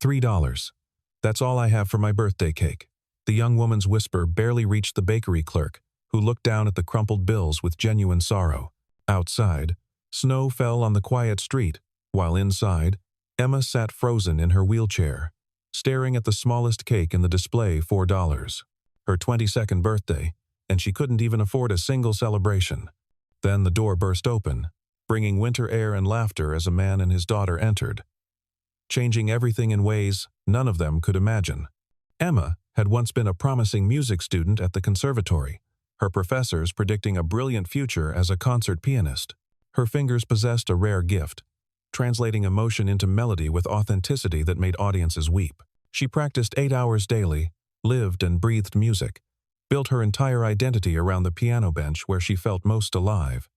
$3. That's all I have for my birthday cake. The young woman's whisper barely reached the bakery clerk, who looked down at the crumpled bills with genuine sorrow. Outside, snow fell on the quiet street, while inside, Emma sat frozen in her wheelchair, staring at the smallest cake in the display. $4. Her 22nd birthday, and she couldn't even afford a single celebration. Then the door burst open, bringing winter air and laughter as a man and his daughter entered, changing everything in ways none of them could imagine. Emma had once been a promising music student at the conservatory, her professors predicting a brilliant future as a concert pianist. Her fingers possessed a rare gift, translating emotion into melody with authenticity that made audiences weep. She practiced 8 hours daily, lived and breathed music, built her entire identity around the piano bench where she felt most alive.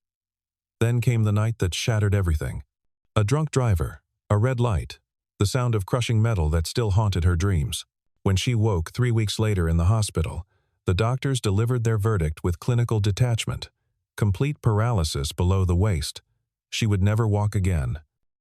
Then came the night that shattered everything. A drunk driver, a red light, the sound of crushing metal that still haunted her dreams. When she woke 3 weeks later in the hospital, the doctors delivered their verdict with clinical detachment, complete paralysis below the waist. She would never walk again.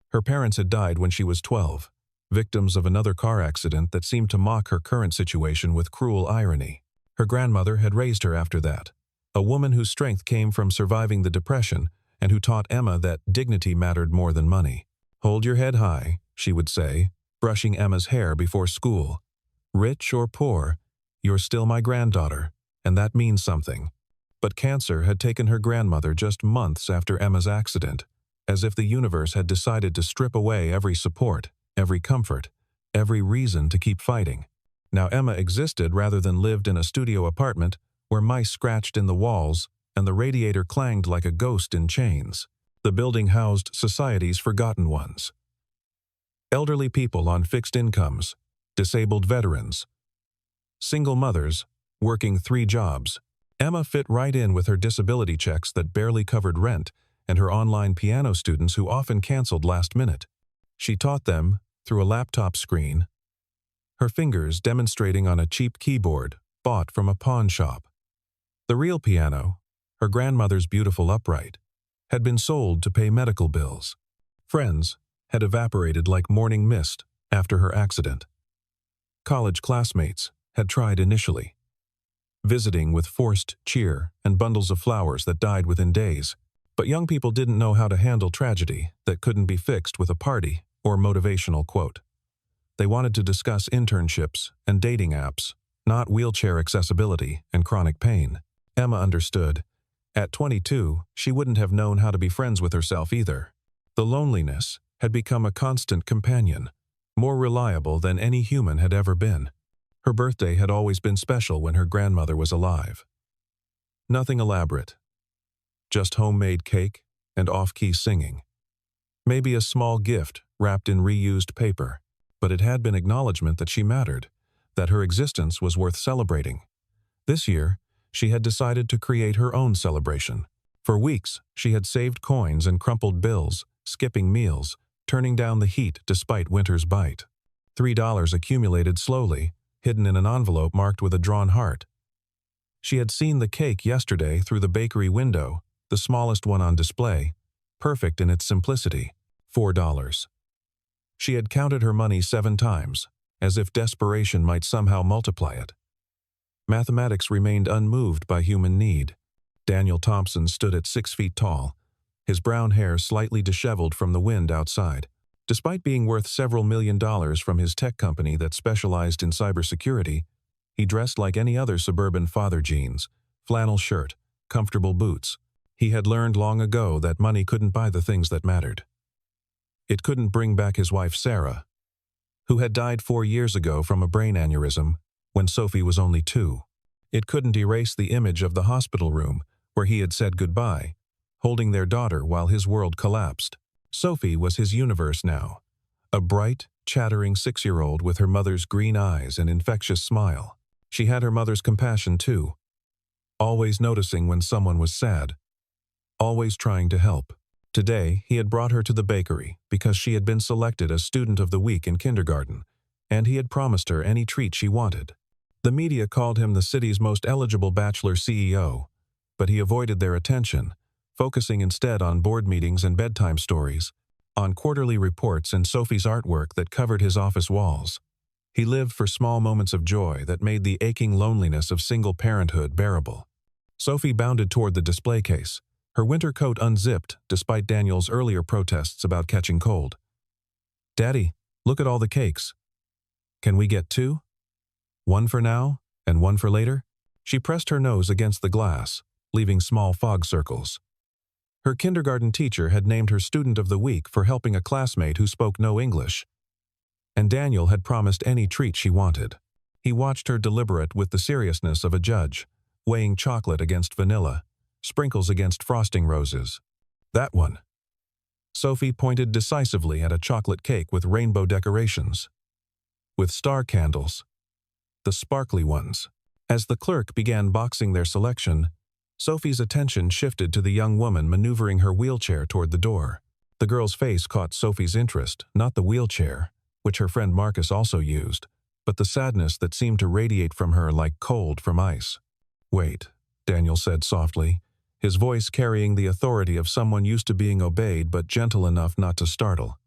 Her parents had died when she was 12, victims of another car accident that seemed to mock her current situation with cruel irony. Her grandmother had raised her after that, a woman whose strength came from surviving the depression and who taught Emma that dignity mattered more than money. "Hold your head high," she would say, brushing Emma's hair before school. "Rich or poor, you're still my granddaughter, and that means something." But cancer had taken her grandmother just months after Emma's accident, as if the universe had decided to strip away every support, every comfort, every reason to keep fighting. Now Emma existed rather than lived in a studio apartment where mice scratched in the walls and the radiator clanged like a ghost in chains. The building housed society's forgotten ones. Elderly people on fixed incomes, disabled veterans, single mothers, working 3 jobs. Emma fit right in with her disability checks that barely covered rent and her online piano students who often canceled last minute. She taught them through a laptop screen, her fingers demonstrating on a cheap keyboard bought from a pawn shop. The real piano, her grandmother's beautiful upright, had been sold to pay medical bills. Friends had evaporated like morning mist after her accident. College classmates had tried initially, visiting with forced cheer and bundles of flowers that died within days. But young people didn't know how to handle tragedy that couldn't be fixed with a party or motivational quote. They wanted to discuss internships and dating apps, not wheelchair accessibility and chronic pain. Emma understood. At 22, she wouldn't have known how to be friends with herself either. The loneliness had become a constant companion, more reliable than any human had ever been. Her birthday had always been special when her grandmother was alive. Nothing elaborate, just homemade cake and off-key singing. Maybe a small gift wrapped in reused paper, but it had been acknowledgement that she mattered, that her existence was worth celebrating. This year, she had decided to create her own celebration. For weeks, she had saved coins and crumpled bills, skipping meals, turning down the heat despite winter's bite. $3 accumulated slowly, hidden in an envelope marked with a drawn heart. She had seen the cake yesterday through the bakery window, the smallest one on display, perfect in its simplicity. $4. She had counted her money 7 times, as if desperation might somehow multiply it. Mathematics remained unmoved by human need. Daniel Thompson stood at 6 feet tall, his brown hair slightly disheveled from the wind outside. Despite being worth several $1,000,000 from his tech company that specialized in cybersecurity, he dressed like any other suburban father: jeans, flannel shirt, comfortable boots. He had learned long ago that money couldn't buy the things that mattered. It couldn't bring back his wife Sarah, who had died 4 years ago from a brain aneurysm when Sophie was only 2. It couldn't erase the image of the hospital room where he had said goodbye, holding their daughter while his world collapsed. Sophie was his universe now, a bright, chattering 6-year-old with her mother's green eyes and infectious smile. She had her mother's compassion too, always noticing when someone was sad, always trying to help. Today, he had brought her to the bakery because she had been selected as Student of the Week in kindergarten, and he had promised her any treat she wanted. The media called him the city's most eligible bachelor CEO, but he avoided their attention, focusing instead on board meetings and bedtime stories. on quarterly reports and Sophie's artwork that covered his office walls. He lived for small moments of joy that made the aching loneliness of single parenthood bearable. Sophie bounded toward the display case, her winter coat unzipped despite Daniel's earlier protests about catching cold. "Daddy, look at all the cakes. Can we get 2? One for now, and one for later?" She pressed her nose against the glass, leaving small fog circles. Her kindergarten teacher had named her Student of the Week for helping a classmate who spoke no English. And Daniel had promised any treat she wanted. He watched her deliberate with the seriousness of a judge, weighing chocolate against vanilla, sprinkles against frosting roses. "That one." Sophie pointed decisively at a chocolate cake with rainbow decorations. "With star candles. The sparkly ones." As the clerk began boxing their selection, Sophie's attention shifted to the young woman maneuvering her wheelchair toward the door. The girl's face caught Sophie's interest, not the wheelchair, which her friend Marcus also used, but the sadness that seemed to radiate from her like cold from ice. "Wait," Daniel said softly, his voice carrying the authority of someone used to being obeyed but gentle enough not to startle.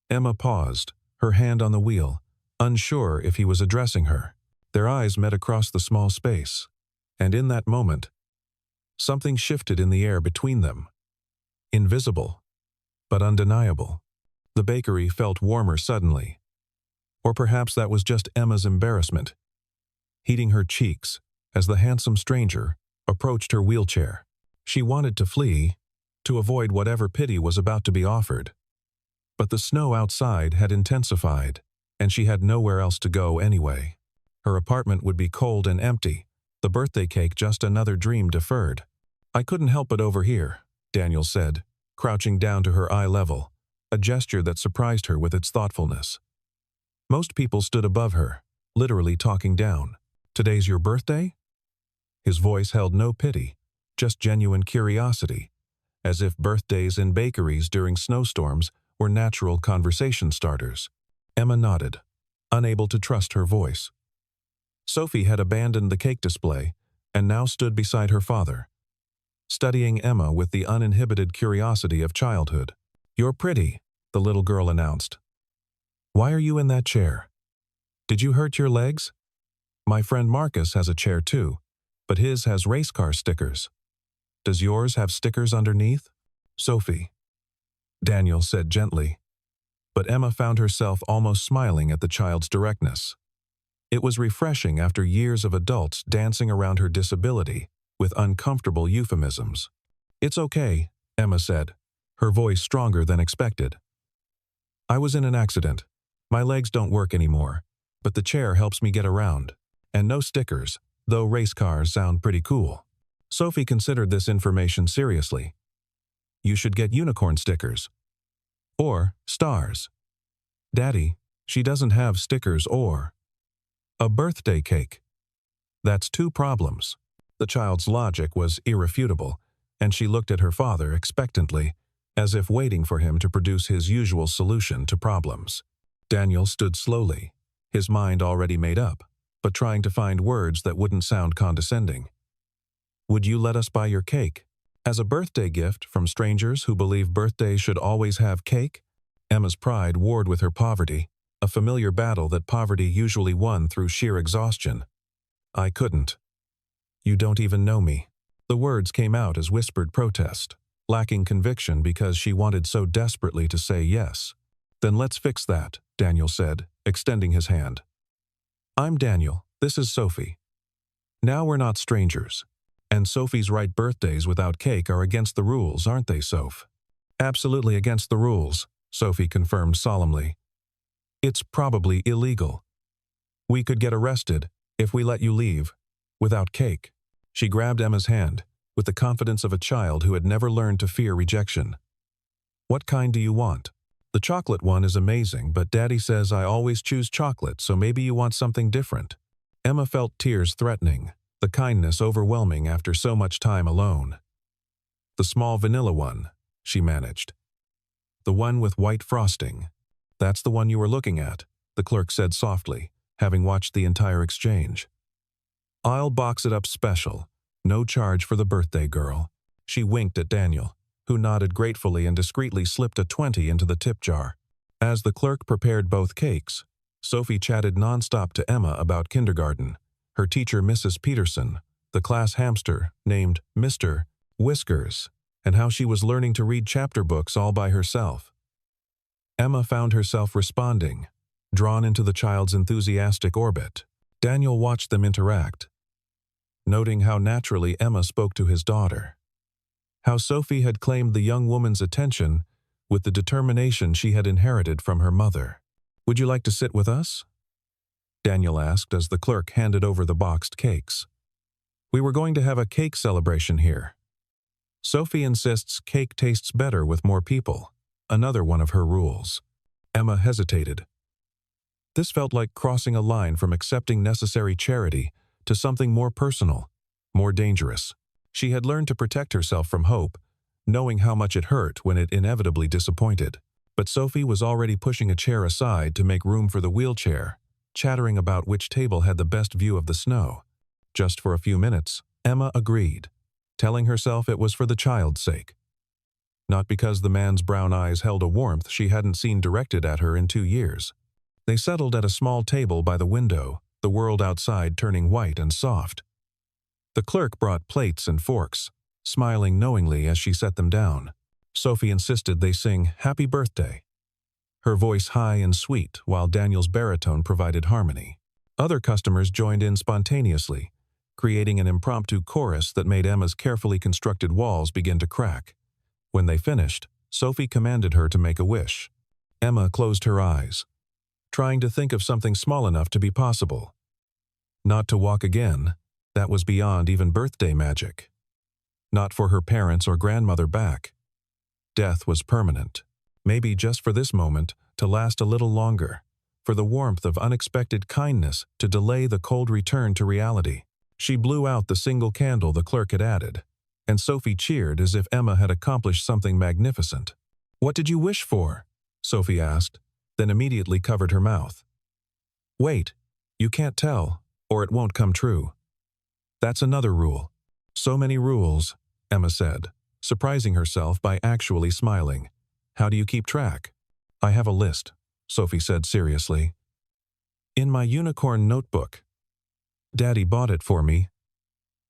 Emma paused, her hand on the wheel, unsure if he was addressing her. Their eyes met across the small space, and in that moment, something shifted in the air between them. Invisible, but undeniable. The bakery felt warmer suddenly. Or perhaps that was just Emma's embarrassment, heating her cheeks as the handsome stranger approached her wheelchair. She wanted to flee, to avoid whatever pity was about to be offered. But the snow outside had intensified, and she had nowhere else to go anyway. Her apartment would be cold and empty, the birthday cake just another dream deferred. "I couldn't help but overhear," Daniel said, crouching down to her eye level, a gesture that surprised her with its thoughtfulness. Most people stood above her, literally talking down. "Today's your birthday?" His voice held no pity, just genuine curiosity, as if birthdays in bakeries during snowstorms were natural conversation starters. Emma nodded, unable to trust her voice. Sophie had abandoned the cake display and now stood beside her father, studying Emma with the uninhibited curiosity of childhood. "You're pretty," the little girl announced. "Why are you in that chair? Did you hurt your legs?" "My friend Marcus has a chair too, but his has race car stickers. Does yours have stickers underneath?" "Sophie," Daniel said gently, but Emma found herself almost smiling at the child's directness. It was refreshing after years of adults dancing around her disability with uncomfortable euphemisms. "It's okay," Emma said, her voice stronger than expected. "I was in an accident. My legs don't work anymore, but the chair helps me get around. And no stickers, though race cars sound pretty cool." Sophie considered this information seriously. "You should get unicorn stickers. Or stars." "Daddy, she doesn't have stickers or a birthday cake. That's 2 problems." The child's logic was irrefutable, and she looked at her father expectantly, as if waiting for him to produce his usual solution to problems. Daniel stood slowly, his mind already made up, but trying to find words that wouldn't sound condescending. "Would you let us buy your cake? As a birthday gift from strangers who believe birthdays should always have cake?" Emma's pride warred with her poverty, a familiar battle that poverty usually won through sheer exhaustion. "I couldn't. You don't even know me." The words came out as whispered protest, lacking conviction because she wanted so desperately to say yes. "Then let's fix that," Daniel said, extending his hand. "I'm Daniel, this is Sophie. Now we're not strangers. And Sophie's right, birthdays without cake are against the rules, aren't they, Soph?" "Absolutely against the rules," Sophie confirmed solemnly. "It's probably illegal. We could get arrested if we let you leave without cake." She grabbed Emma's hand with the confidence of a child who had never learned to fear rejection. "What kind do you want?" "The chocolate one is amazing, but Daddy says I always choose chocolate, so maybe you want something different." Emma felt tears threatening, the kindness overwhelming after so much time alone. "The small vanilla one," she managed. "The one with white frosting. That's the one you were looking at," the clerk said softly, having watched the entire exchange. "I'll box it up special. No charge for the birthday girl." She winked at Daniel, who nodded gratefully and discreetly slipped a 20 into the tip jar. As the clerk prepared both cakes, Sophie chatted nonstop to Emma about kindergarten, her teacher Mrs. Peterson, the class hamster named Mr. Whiskers, and how she was learning to read chapter books all by herself. Emma found herself responding, drawn into the child's enthusiastic orbit. Daniel watched them interact, noting how naturally Emma spoke to his daughter, how Sophie had claimed the young woman's attention with the determination she had inherited from her mother. "Would you like to sit with us?" Daniel asked as the clerk handed over the boxed cakes. "We were going to have a cake celebration here. Sophie insists cake tastes better with more people, another one of her rules." Emma hesitated. This felt like crossing a line from accepting necessary charity to something more personal, more dangerous. She had learned to protect herself from hope, knowing how much it hurt when it inevitably disappointed. But Sophie was already pushing a chair aside to make room for the wheelchair, chattering about which table had the best view of the snow. Just for a few minutes, Emma agreed, telling herself it was for the child's sake. Not because the man's brown eyes held a warmth she hadn't seen directed at her in 2 years. They settled at a small table by the window, the world outside turning white and soft. The clerk brought plates and forks, smiling knowingly as she set them down. Sophie insisted they sing "Happy Birthday," her voice high and sweet while Daniel's baritone provided harmony. Other customers joined in spontaneously, creating an impromptu chorus that made Emma's carefully constructed walls begin to crack. When they finished, Sophie commanded her to make a wish. Emma closed her eyes, trying to think of something small enough to be possible. Not to walk again, that was beyond even birthday magic. Not for her parents or grandmother back. Death was permanent, maybe just for this moment to last a little longer, for the warmth of unexpected kindness to delay the cold return to reality. She blew out the single candle the clerk had added, and Sophie cheered as if Emma had accomplished something magnificent. "What did you wish for?" Sophie asked, then immediately covered her mouth. "Wait, you can't tell, or it won't come true." "That's another rule." "So many rules," Emma said, surprising herself by actually smiling. "How do you keep track?" "I have a list," Sophie said seriously. "In my unicorn notebook. Daddy bought it for me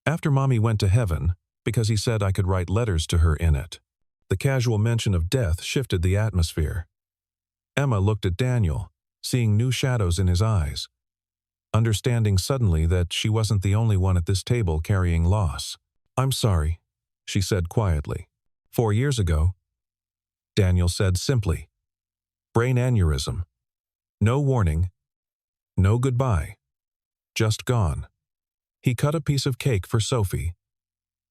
after Mommy went to heaven because he said I could write letters to her in it." The casual mention of death shifted the atmosphere. Emma looked at Daniel, seeing new shadows in his eyes, understanding suddenly that she wasn't the only one at this table carrying loss. "I'm sorry," she said quietly. 4 years ago, Daniel said simply. Brain aneurysm. No warning. No goodbye. Just gone. He cut a piece of cake for Sophie.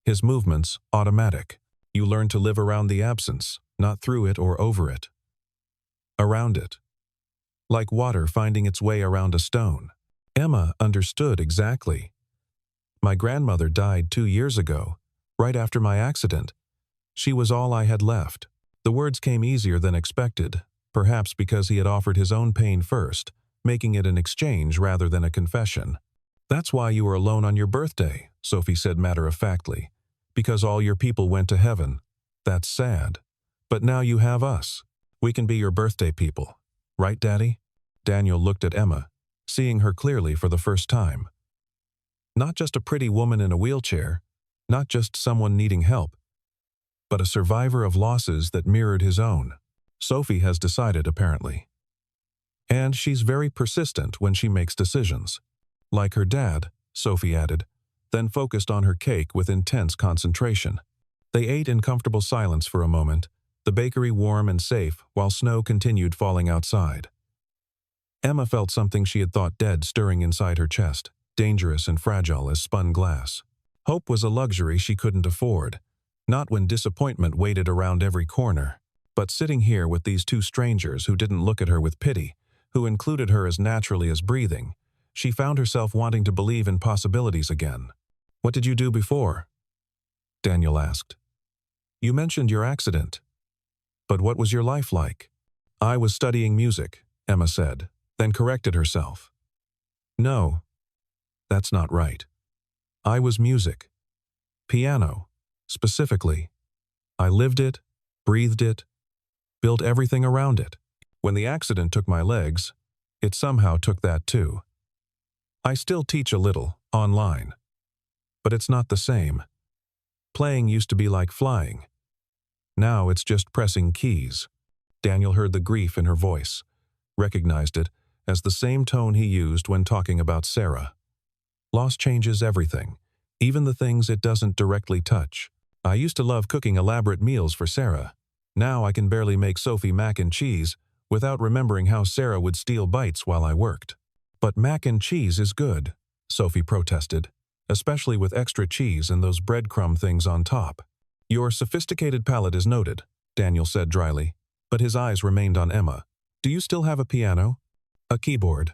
His movements automatic. You learn to live around the absence, not through it or over it. Around it. Like water finding its way around a stone. Emma understood exactly. My grandmother died 2 years ago, right after my accident. She was all I had left. The words came easier than expected, perhaps because he had offered his own pain first, making it an exchange rather than a confession. "That's why you were alone on your birthday," Sophie said matter-of-factly. "Because all your people went to heaven. That's sad. But now you have us. We can be your birthday people. Right, Daddy?" Daniel looked at Emma, seeing her clearly for the first time. Not just a pretty woman in a wheelchair, not just someone needing help, but a survivor of losses that mirrored his own. Sophie has decided, apparently. And she's very persistent when she makes decisions. Like her dad, Sophie added, then focused on her cake with intense concentration. They ate in comfortable silence for a moment, the bakery warm and safe while snow continued falling outside. Emma felt something she had thought dead stirring inside her chest, dangerous and fragile as spun glass. Hope was a luxury she couldn't afford, not when disappointment waited around every corner. But sitting here with these two strangers who didn't look at her with pity, who included her as naturally as breathing, she found herself wanting to believe in possibilities again. "What did you do before?" Daniel asked. "You mentioned your accident. But what was your life like?" "I was studying music," Emma said, then corrected herself. "No, that's not right. I was music. Piano, specifically. I lived it, breathed it, built everything around it. When the accident took my legs, it somehow took that too. I still teach a little, online. But it's not the same. Playing used to be like flying. Now it's just pressing keys. Daniel heard the grief in her voice, recognized it as the same tone he used when talking about Sarah. Loss changes everything, even the things it doesn't directly touch. I used to love cooking elaborate meals for Sarah. Now I can barely make Sophie mac and cheese without remembering how Sarah would steal bites while I worked. But mac and cheese is good, Sophie protested, especially with extra cheese and those breadcrumb things on top. Your sophisticated palate is noted, Daniel said dryly, but his eyes remained on Emma. Do you still have a piano? A keyboard,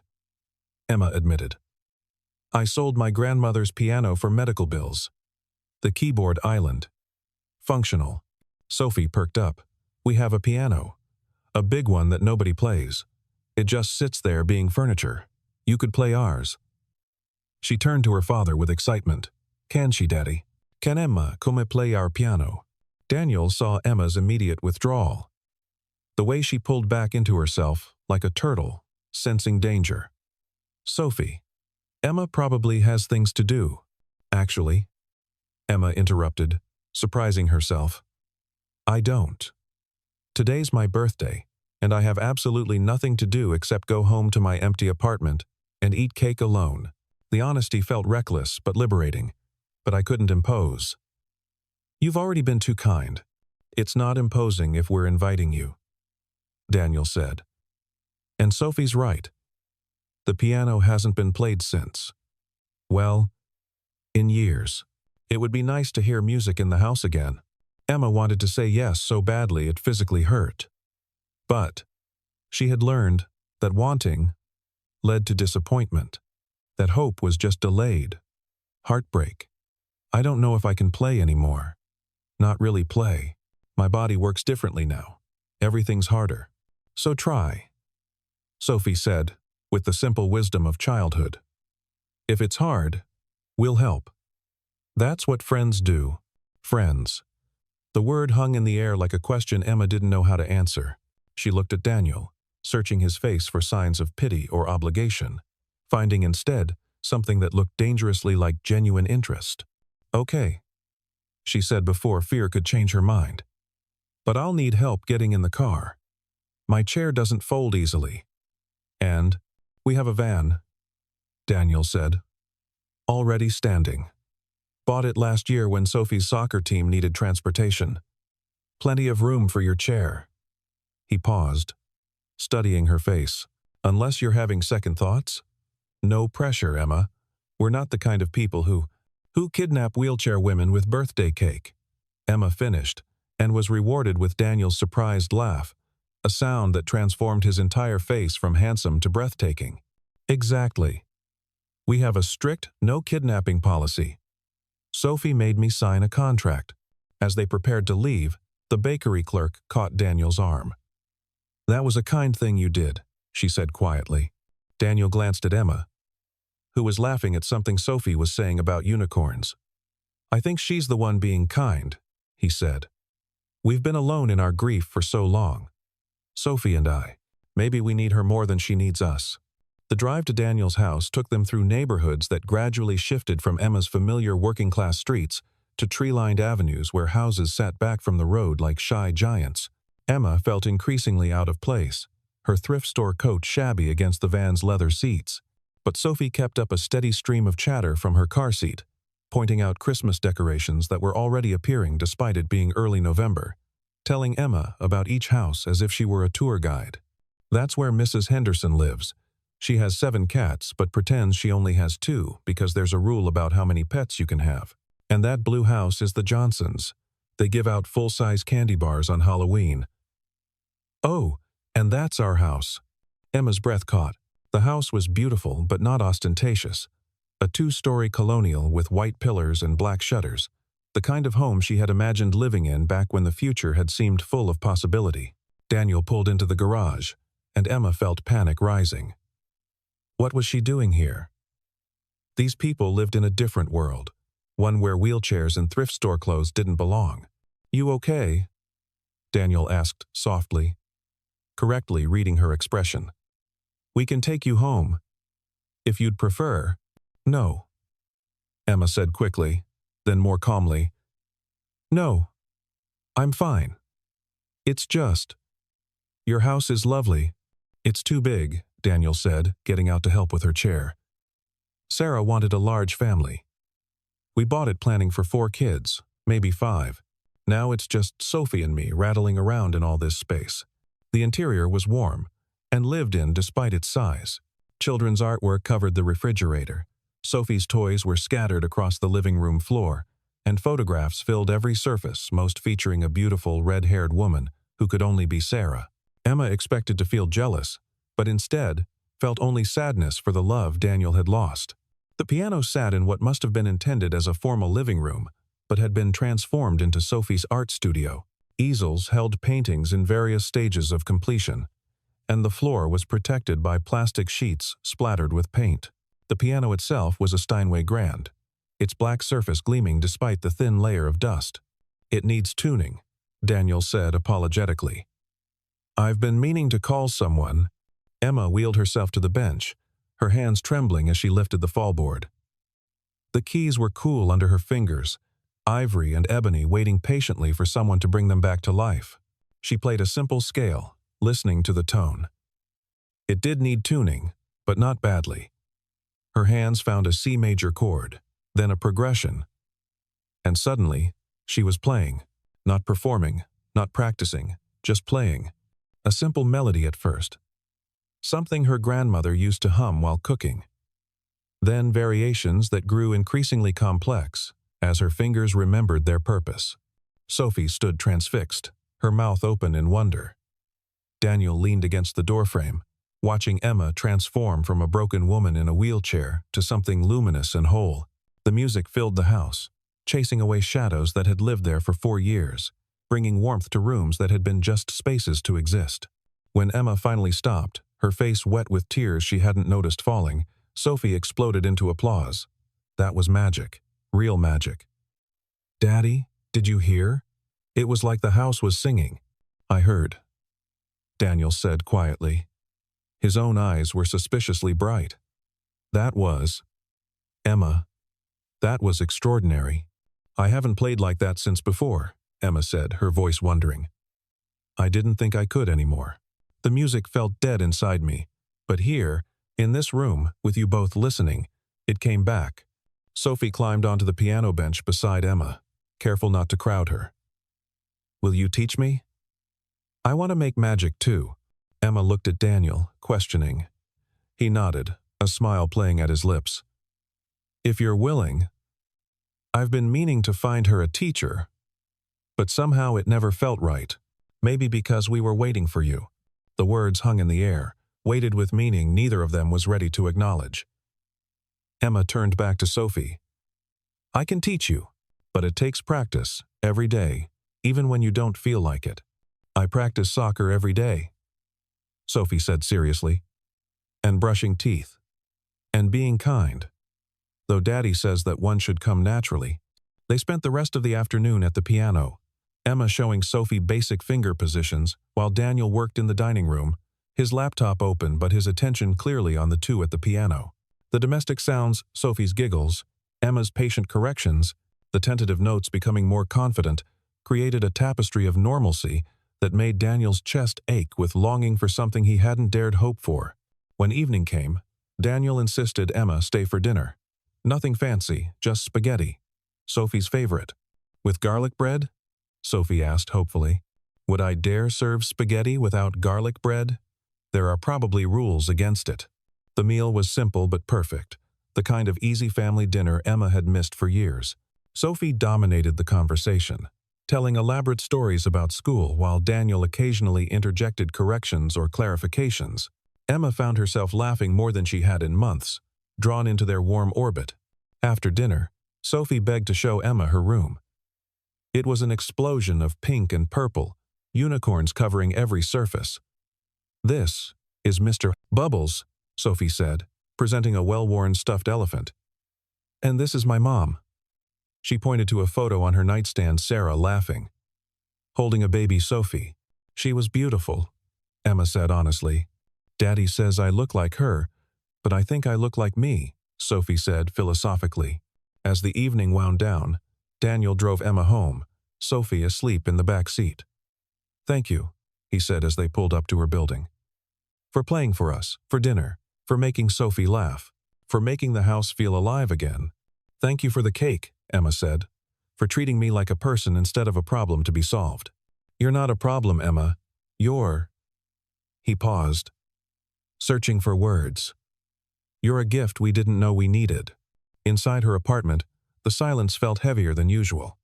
Emma admitted. I sold my grandmother's piano for medical bills. The keyboard island. Functional. Sophie perked up. We have a piano. A big one that nobody plays. It just sits there being furniture. You could play ours. She turned to her father with excitement. Can she, Daddy? Can Emma come play our piano? Daniel saw Emma's immediate withdrawal. The way she pulled back into herself, like a turtle, sensing danger. Sophie. Emma probably has things to do. Actually, Emma interrupted, surprising herself. I don't. Today's my birthday, and I have absolutely nothing to do except go home to my empty apartment and eat cake alone. The honesty felt reckless but liberating, but I couldn't impose. You've already been too kind. It's not imposing if we're inviting you, Daniel said. And Sophie's right. The piano hasn't been played since. Well, in years. It would be nice to hear music in the house again. Emma wanted to say yes so badly it physically hurt. But she had learned that wanting led to disappointment, that hope was just delayed. Heartbreak. I don't know if I can play anymore. Not really play. My body works differently now. Everything's harder. So try, Sophie said, with the simple wisdom of childhood. If it's hard, we'll help. That's what friends do. Friends. The word hung in the air like a question Emma didn't know how to answer. She looked at Daniel, searching his face for signs of pity or obligation, finding instead something that looked dangerously like genuine interest. Okay, she said before fear could change her mind. But I'll need help getting in the car. My chair doesn't fold easily. And we have a van, Daniel said. Already standing. Bought it last year when Sophie's soccer team needed transportation. Plenty of room for your chair. He paused, studying her face. Unless you're having second thoughts? No pressure, Emma. We're not the kind of people who kidnap wheelchair women with birthday cake. Emma finished, and was rewarded with Daniel's surprised laugh, a sound that transformed his entire face from handsome to breathtaking. Exactly. We have a strict no-kidnapping policy. Sophie made me sign a contract. As they prepared to leave, the bakery clerk caught Daniel's arm. That was a kind thing you did, she said quietly. Daniel glanced at Emma, who was laughing at something Sophie was saying about unicorns. I think she's the one being kind, he said. We've been alone in our grief for so long. Sophie and I. Maybe we need her more than she needs us. The drive to Daniel's house took them through neighborhoods that gradually shifted from Emma's familiar working-class streets to tree-lined avenues where houses sat back from the road like shy giants. Emma felt increasingly out of place, her thrift store coat shabby against the van's leather seats. But Sophie kept up a steady stream of chatter from her car seat, pointing out Christmas decorations that were already appearing despite it being early November, telling Emma about each house as if she were a tour guide. That's where Mrs. Henderson lives. She has 7 cats but pretends she only has 2 because there's a rule about how many pets you can have. And that blue house is the Johnsons. They give out full-size candy bars on Halloween. Oh, and that's our house. Emma's breath caught. The house was beautiful but not ostentatious. A 2-story colonial with white pillars and black shutters. The kind of home she had imagined living in back when the future had seemed full of possibility. Daniel pulled into the garage, and Emma felt panic rising. What was she doing here? These people lived in a different world, one where wheelchairs and thrift store clothes didn't belong. "You okay?" Daniel asked softly, correctly reading her expression. "We can take you home. If you'd prefer." "No," Emma said quickly, then more calmly. "No, I'm fine. It's just, your house is lovely." "It's too big," Daniel said, getting out to help with her chair. "Sarah wanted a large family. We bought it planning for 4 kids, maybe 5. Now it's just Sophie and me rattling around in all this space." The interior was warm, and lived in despite its size. Children's artwork covered the refrigerator. Sophie's toys were scattered across the living room floor, and photographs filled every surface, most featuring a beautiful red-haired woman who could only be Sarah. Emma expected to feel jealous, but instead felt only sadness for the love Daniel had lost. The piano sat in what must have been intended as a formal living room, but had been transformed into Sophie's art studio. Easels held paintings in various stages of completion, and the floor was protected by plastic sheets splattered with paint. The piano itself was a Steinway Grand, its black surface gleaming despite the thin layer of dust. "It needs tuning," Daniel said apologetically. "I've been meaning to call someone." Emma wheeled herself to the bench, her hands trembling as she lifted the fallboard. The keys were cool under her fingers, ivory and ebony waiting patiently for someone to bring them back to life. She played a simple scale, listening to the tone. It did need tuning, but not badly. Her hands found a C major chord, then a progression. And suddenly, she was playing, not performing, not practicing, just playing. A simple melody at first. Something her grandmother used to hum while cooking. Then variations that grew increasingly complex as her fingers remembered their purpose. Sophie stood transfixed, her mouth open in wonder. Daniel leaned against the doorframe, watching Emma transform from a broken woman in a wheelchair to something luminous and whole. The music filled the house, chasing away shadows that had lived there for 4 years, bringing warmth to rooms that had been just spaces to exist. When Emma finally stopped, her face wet with tears she hadn't noticed falling, Sophie exploded into applause. That was magic, real magic. "Daddy, did you hear?" It was like the house was singing. "I heard," Daniel said quietly. His own eyes were suspiciously bright. "That was, Emma, that was extraordinary." "I haven't played like that since before," Emma said, her voice wondering. "I didn't think I could anymore. The music felt dead inside me, but here, in this room, with you both listening, it came back." Sophie climbed onto the piano bench beside Emma, careful not to crowd her. "Will you teach me?" "I want to make magic too." Emma looked at Daniel, questioning. He nodded, a smile playing at his lips. "If you're willing." "I've been meaning to find her a teacher, but somehow it never felt right. Maybe because we were waiting for you." The words hung in the air, weighted with meaning neither of them was ready to acknowledge. Emma turned back to Sophie. "I can teach you, but it takes practice, every day, even when you don't feel like it." "I practice soccer every day," Sophie said seriously. "And brushing teeth. And being kind. Though Daddy says that one should come naturally." They spent the rest of the afternoon at the piano, Emma showing Sophie basic finger positions while Daniel worked in the dining room, his laptop open but his attention clearly on the two at the piano. The domestic sounds, Sophie's giggles, Emma's patient corrections, the tentative notes becoming more confident, created a tapestry of normalcy that made Daniel's chest ache with longing for something he hadn't dared hope for. When evening came, Daniel insisted Emma stay for dinner. Nothing fancy, just spaghetti. Sophie's favorite. "With garlic bread?" Sophie asked hopefully. "Would I dare serve spaghetti without garlic bread? There are probably rules against it." The meal was simple but perfect, the kind of easy family dinner Emma had missed for years. Sophie dominated the conversation, telling elaborate stories about school while Daniel occasionally interjected corrections or clarifications. Emma found herself laughing more than she had in months, drawn into their warm orbit. After dinner, Sophie begged to show Emma her room. It was an explosion of pink and purple, unicorns covering every surface. "This is Mr. Bubbles," Sophie said, presenting a well-worn stuffed elephant. "And this is my mom." She pointed to a photo on her nightstand, Sarah laughing. holding a baby Sophie. She was beautiful, Emma said honestly. Daddy says I look like her, but I think I look like me, Sophie said philosophically. As the evening wound down, Daniel drove Emma home, Sophie asleep in the back seat. Thank you, he said as they pulled up to her building. For playing for us, for dinner, for making Sophie laugh, for making the house feel alive again. Thank you for the cake, Emma said, for treating me like a person instead of a problem to be solved. You're not a problem, Emma. You're… He paused, searching for words. You're a gift we didn't know we needed. Inside her apartment, the silence felt heavier than usual.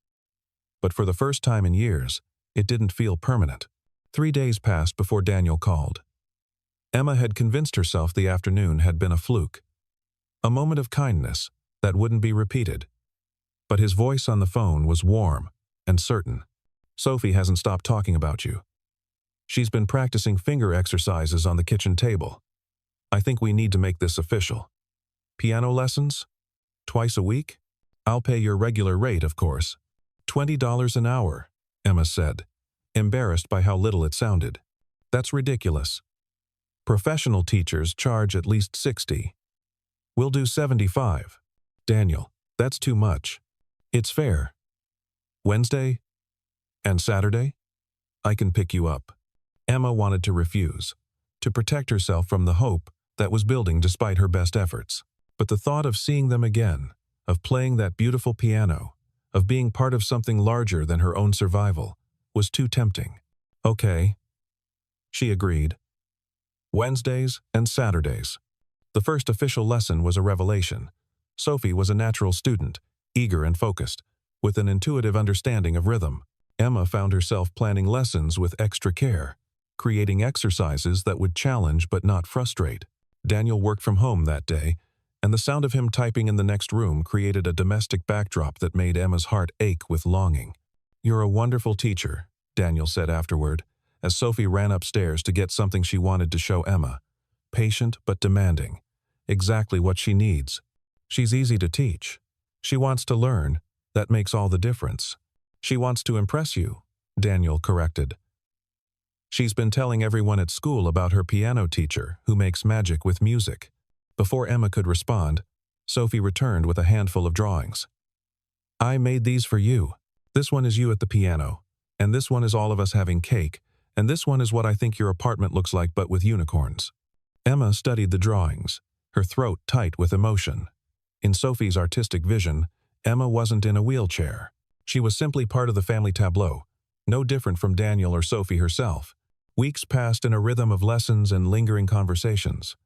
But for the first time in years, it didn't feel permanent. 3 days passed before Daniel called. Emma had convinced herself the afternoon had been a fluke. A moment of kindness that wouldn't be repeated. But his voice on the phone was warm and certain. Sophie hasn't stopped talking about you. She's been practicing finger exercises on the kitchen table. I think we need to make this official. Piano lessons? Twice a week? I'll pay your regular rate, of course. $20 an hour, Emma said, embarrassed by how little it sounded. That's ridiculous. Professional teachers charge at least $60. We'll do $75. Daniel, that's too much. It's fair. Wednesday? And Saturday? I can pick you up. Emma wanted to refuse, to protect herself from the hope that was building despite her best efforts. But the thought of seeing them again, of playing that beautiful piano, of being part of something larger than her own survival, was too tempting. Okay, she agreed. Wednesdays and Saturdays. The first official lesson was a revelation. Sophie was a natural student, eager and focused, with an intuitive understanding of rhythm. Emma found herself planning lessons with extra care, creating exercises that would challenge but not frustrate. Daniel worked from home that day, and the sound of him typing in the next room created a domestic backdrop that made Emma's heart ache with longing. You're a wonderful teacher, Daniel said afterward, as Sophie ran upstairs to get something she wanted to show Emma. Patient but demanding. Exactly what she needs. She's easy to teach. She wants to learn. That makes all the difference. She wants to impress you, Daniel corrected. She's been telling everyone at school about her piano teacher who makes magic with music. Before Emma could respond, Sophie returned with a handful of drawings. I made these for you. This one is you at the piano, and this one is all of us having cake, and this one is what I think your apartment looks like but with unicorns. Emma studied the drawings, her throat tight with emotion. In Sophie's artistic vision, Emma wasn't in a wheelchair. She was simply part of the family tableau, no different from Daniel or Sophie herself. Weeks passed in a rhythm of lessons and lingering conversations.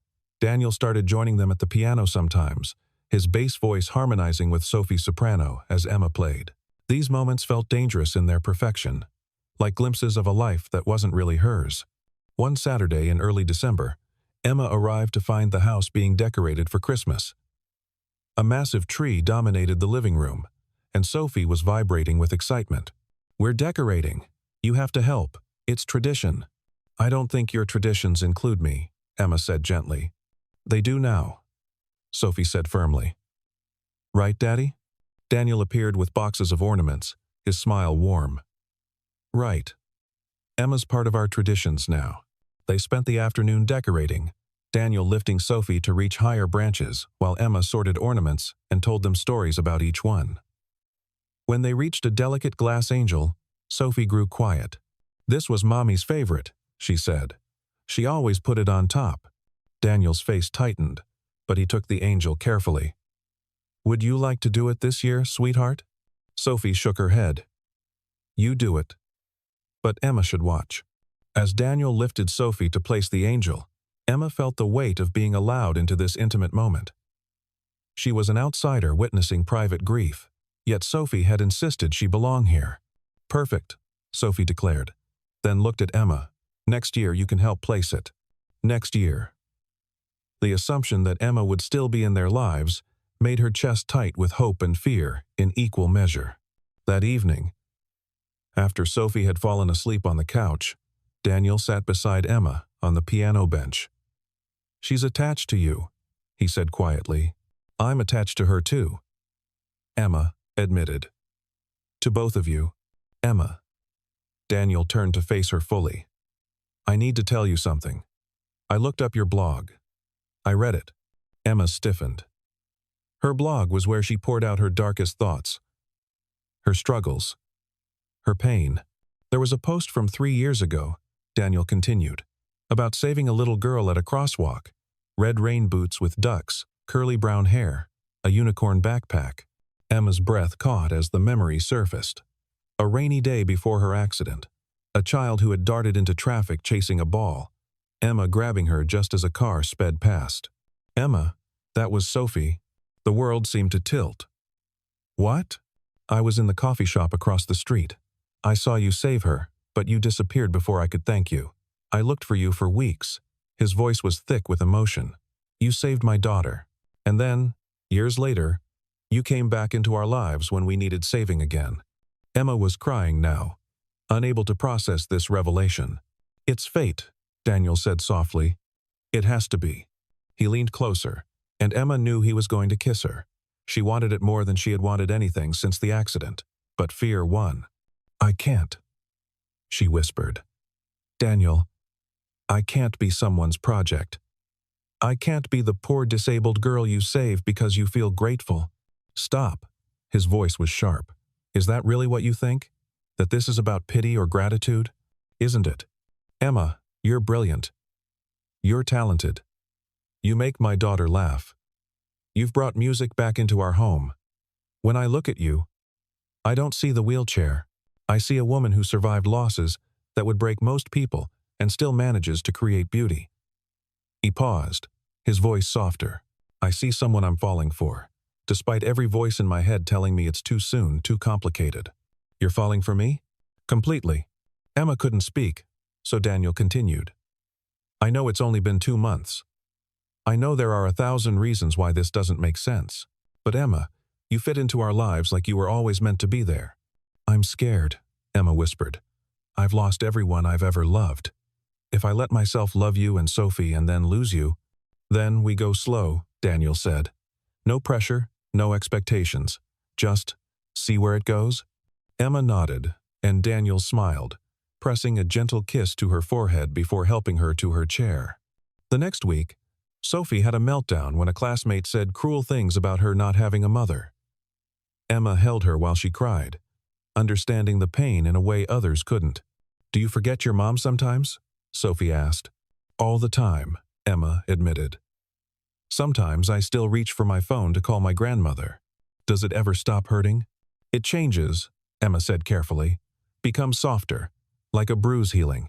Daniel started joining them at the piano sometimes, his bass voice harmonizing with Sophie's soprano as Emma played. These moments felt dangerous in their perfection, like glimpses of a life that wasn't really hers. One Saturday in early December, Emma arrived to find the house being decorated for Christmas. A massive tree dominated the living room, and Sophie was vibrating with excitement. We're decorating. You have to help. It's tradition. I don't think your traditions include me, Emma said gently. They do now, Sophie said firmly. Right, Daddy? Daniel appeared with boxes of ornaments, his smile warm. Right. Emma's part of our traditions now. They spent the afternoon decorating, Daniel lifting Sophie to reach higher branches while Emma sorted ornaments and told them stories about each one. When they reached a delicate glass angel, Sophie grew quiet. This was Mommy's favorite, she said. She always put it on top. Daniel's face tightened, but he took the angel carefully. Would you like to do it this year, sweetheart? Sophie shook her head. You do it. But Emma should watch. As Daniel lifted Sophie to place the angel, Emma felt the weight of being allowed into this intimate moment. She was an outsider witnessing private grief, yet Sophie had insisted she belong here. Perfect, Sophie declared, then looked at Emma. Next year you can help place it. Next year. The assumption that Emma would still be in their lives made her chest tight with hope and fear in equal measure. That evening, after Sophie had fallen asleep on the couch, Daniel sat beside Emma on the piano bench. She's attached to you, he said quietly. I'm attached to her too, Emma admitted. To both of you, Emma. Daniel turned to face her fully. I need to tell you something. I looked up your blog. I read it. Emma stiffened. Her blog was where she poured out her darkest thoughts, her struggles, her pain. There was a post from 3 years ago, Daniel continued, about saving a little girl at a crosswalk. Red rain boots with ducks, curly brown hair, a unicorn backpack. Emma's breath caught as the memory surfaced. A rainy day before her accident. A child who had darted into traffic chasing a ball. Emma grabbing her just as a car sped past. Emma, that was Sophie. The world seemed to tilt. What? I was in the coffee shop across the street. I saw you save her, but you disappeared before I could thank you. I looked for you for weeks. His voice was thick with emotion. You saved my daughter. And then, years later, you came back into our lives when we needed saving again. Emma was crying now, unable to process this revelation. It's fate, Daniel said softly. It has to be. He leaned closer, and Emma knew he was going to kiss her. She wanted it more than she had wanted anything since the accident, but fear won. I can't, she whispered. Daniel, I can't be someone's project. I can't be the poor disabled girl you save because you feel grateful. Stop. His voice was sharp. Is that really what you think? That this is about pity or gratitude? Isn't it? Emma, you're brilliant. You're talented. You make my daughter laugh. You've brought music back into our home. When I look at you, I don't see the wheelchair. I see a woman who survived losses that would break most people and still manages to create beauty. He paused, his voice softer. I see someone I'm falling for, despite every voice in my head telling me it's too soon, too complicated. You're falling for me? Completely. Emma couldn't speak, so Daniel continued. I know it's only been 2 months. I know there are 1,000 reasons why this doesn't make sense. But Emma, you fit into our lives like you were always meant to be there. I'm scared, Emma whispered. I've lost everyone I've ever loved. If I let myself love you and Sophie and then lose you, then we go slow, Daniel said. No pressure, no expectations. Just see where it goes? Emma nodded, and Daniel smiled, pressing a gentle kiss to her forehead before helping her to her chair. The next week, Sophie had a meltdown when a classmate said cruel things about her not having a mother. Emma held her while she cried, understanding the pain in a way others couldn't. Do you forget your mom sometimes? Sophie asked. All the time, Emma admitted. Sometimes I still reach for my phone to call my grandmother. Does it ever stop hurting? It changes, Emma said carefully. Becomes softer, like a bruise healing.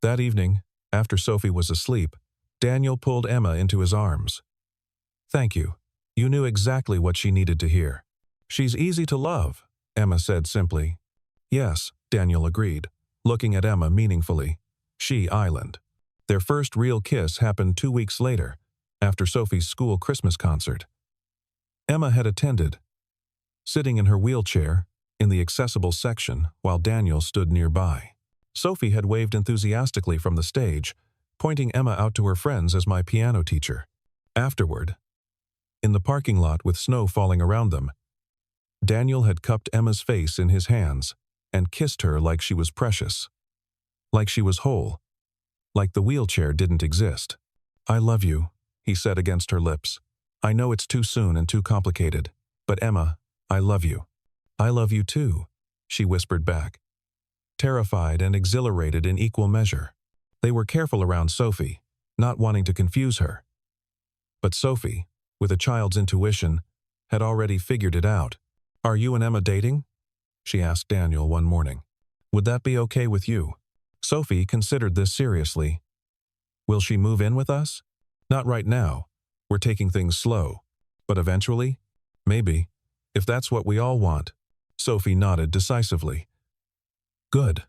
That evening, after Sophie was asleep, Daniel pulled Emma into his arms. Thank you. You knew exactly what she needed to hear. She's easy to love, Emma said simply. Yes, Daniel agreed, looking at Emma meaningfully. She Island. Their first real kiss happened 2 weeks later, after Sophie's school Christmas concert. Emma had attended, sitting in her wheelchair in the accessible section while Daniel stood nearby. Sophie had waved enthusiastically from the stage, pointing Emma out to her friends as my piano teacher. Afterward, in the parking lot with snow falling around them, Daniel had cupped Emma's face in his hands and kissed her like she was precious, like she was whole, like the wheelchair didn't exist. I love you, he said against her lips. I know it's too soon and too complicated, but Emma, I love you. I love you too, she whispered back, terrified and exhilarated in equal measure. They were careful around Sophie, not wanting to confuse her. But Sophie, with a child's intuition, had already figured it out. Are you and Emma dating? She asked Daniel one morning. Would that be okay with you? Sophie considered this seriously. Will she move in with us? Not right now. We're taking things slow. But eventually? Maybe. If that's what we all want. Sophie nodded decisively. Good.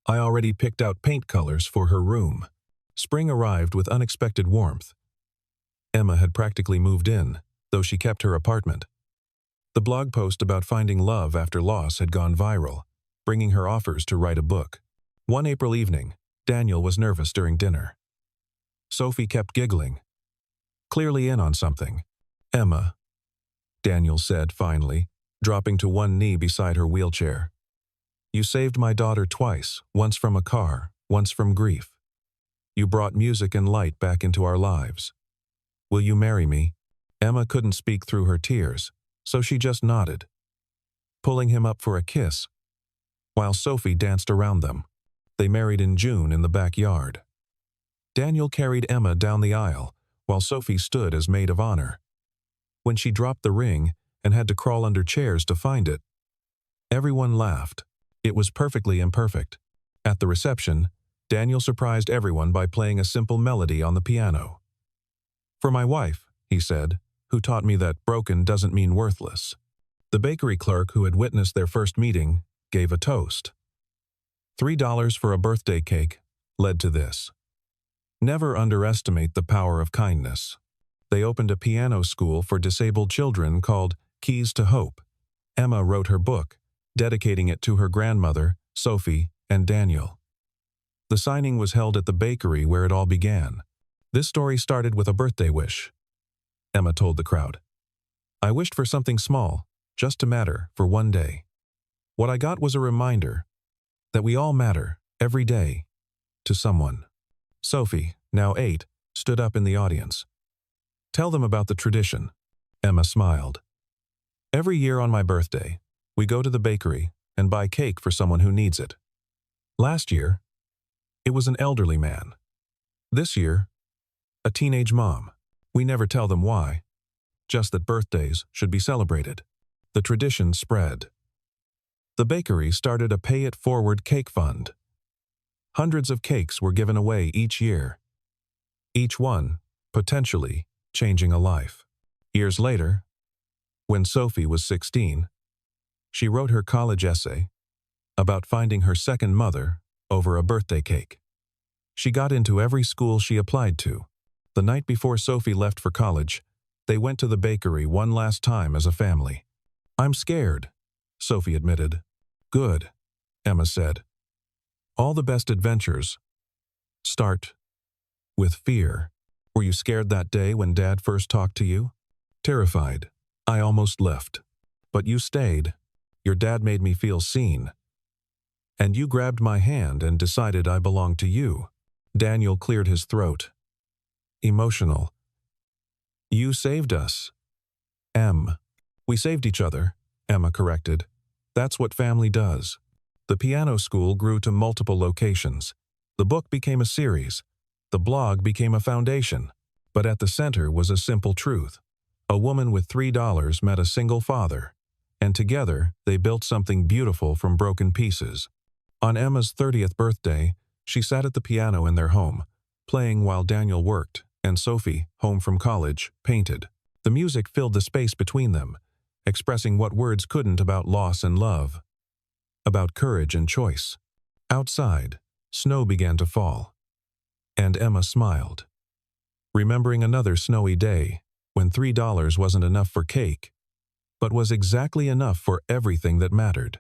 I already picked out paint colors for her room. Spring arrived with unexpected warmth. Emma had practically moved in, though she kept her apartment. The blog post about finding love after loss had gone viral, bringing her offers to write a book. One April evening, Daniel was nervous during dinner. Sophie kept giggling, clearly in on something. Emma, Daniel said finally, dropping to one knee beside her wheelchair. You saved my daughter twice, once from a car, once from grief. You brought music and light back into our lives. Will you marry me?" Emma couldn't speak through her tears, so she just nodded, pulling him up for a kiss, while Sophie danced around them. They married in June in the backyard. Daniel carried Emma down the aisle, while Sophie stood as maid of honor. When she dropped the ring and had to crawl under chairs to find it, everyone laughed. It was perfectly imperfect. At the reception, Daniel surprised everyone by playing a simple melody on the piano. "For my wife," he said, "who taught me that broken doesn't mean worthless." The bakery clerk who had witnessed their first meeting gave a toast. $3 for a birthday cake led to this. Never underestimate the power of kindness. They opened a piano school for disabled children called Keys to Hope. Emma wrote her book, dedicating it to her grandmother, Sophie, and Daniel. The signing was held at the bakery where it all began. This story started with a birthday wish. Emma told the crowd, "I wished for something small, just to matter for one day. What I got was a reminder that we all matter, every day, to someone." Sophie, now 8, stood up in the audience. "Tell them about the tradition." Emma smiled. "Every year on my birthday, we go to the bakery and buy cake for someone who needs it. Last year, it was an elderly man. This year, a teenage mom. We never tell them why, just that birthdays should be celebrated." The tradition spread. The bakery started a pay-it-forward cake fund. Hundreds of cakes were given away each year, each one potentially changing a life. Years later, when Sophie was 16, she wrote her college essay about finding her second mother over a birthday cake. She got into every school she applied to. The night before Sophie left for college, they went to the bakery one last time as a family. "I'm scared," Sophie admitted. "Good," Emma said. "All the best adventures start with fear." "Were you scared that day when Dad first talked to you?" "Terrified. I almost left. But you stayed. Your dad made me feel seen. And you grabbed my hand and decided I belonged to you." Daniel cleared his throat. Emotional. "You saved us." "We saved each other," Emma corrected. "That's what family does." The piano school grew to multiple locations. The book became a series. The blog became a foundation. But at the center was a simple truth. A woman with $3 met a single father, and together they built something beautiful from broken pieces. On Emma's 30th birthday, she sat at the piano in their home, playing while Daniel worked, and Sophie, home from college, painted. The music filled the space between them, expressing what words couldn't about loss and love, about courage and choice. Outside, snow began to fall, and Emma smiled, remembering another snowy day when $3 wasn't enough for cake, but was exactly enough for everything that mattered.